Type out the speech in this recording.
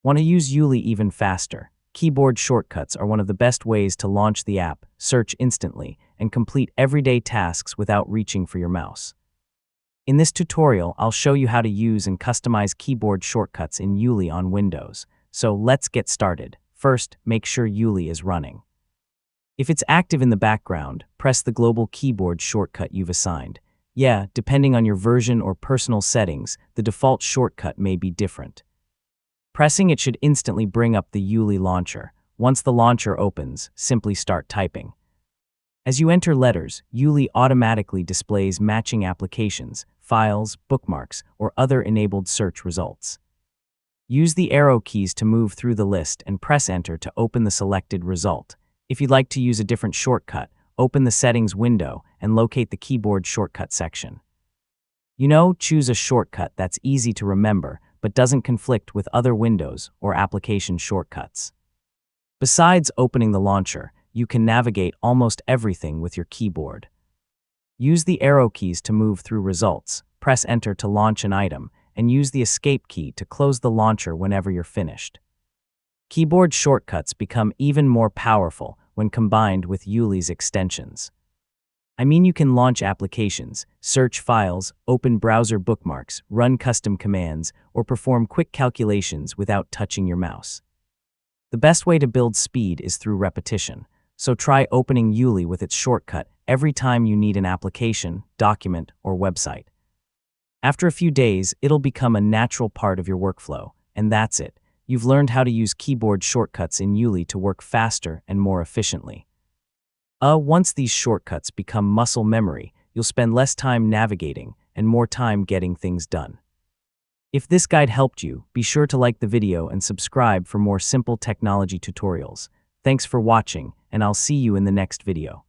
Want to use ueli even faster? Keyboard shortcuts are one of the best ways to launch the app, search instantly, and complete everyday tasks without reaching for your mouse. In this tutorial, I'll show you how to use and customize keyboard shortcuts in ueli on Windows. So let's get started. First, make sure ueli is running. If it's active in the background, press the global keyboard shortcut you've assigned. Yeah, depending on your version or personal settings, the default shortcut may be different. Pressing it should instantly bring up the ueli launcher. Once the launcher opens, simply start typing. As you enter letters, ueli automatically displays matching applications, files, bookmarks, or other enabled search results. Use the arrow keys to move through the list and press Enter to open the selected result. If you'd like to use a different shortcut, open the Settings window and locate the Keyboard Shortcut section. Choose a shortcut that's easy to remember but doesn't conflict with other windows or application shortcuts. Besides opening the launcher, you can navigate almost everything with your keyboard. Use the arrow keys to move through results, press Enter to launch an item, and use the Escape key to close the launcher whenever you're finished. Keyboard shortcuts become even more powerful when combined with ueli's extensions. You can launch applications, search files, open browser bookmarks, run custom commands, or perform quick calculations without touching your mouse. The best way to build speed is through repetition, so try opening ueli with its shortcut every time you need an application, document, or website. After a few days, it'll become a natural part of your workflow, and that's it. You've learned how to use keyboard shortcuts in ueli to work faster and more efficiently. Once these shortcuts become muscle memory, you'll spend less time navigating and more time getting things done. If this guide helped you, be sure to like the video and subscribe for more simple technology tutorials. Thanks for watching, and I'll see you in the next video.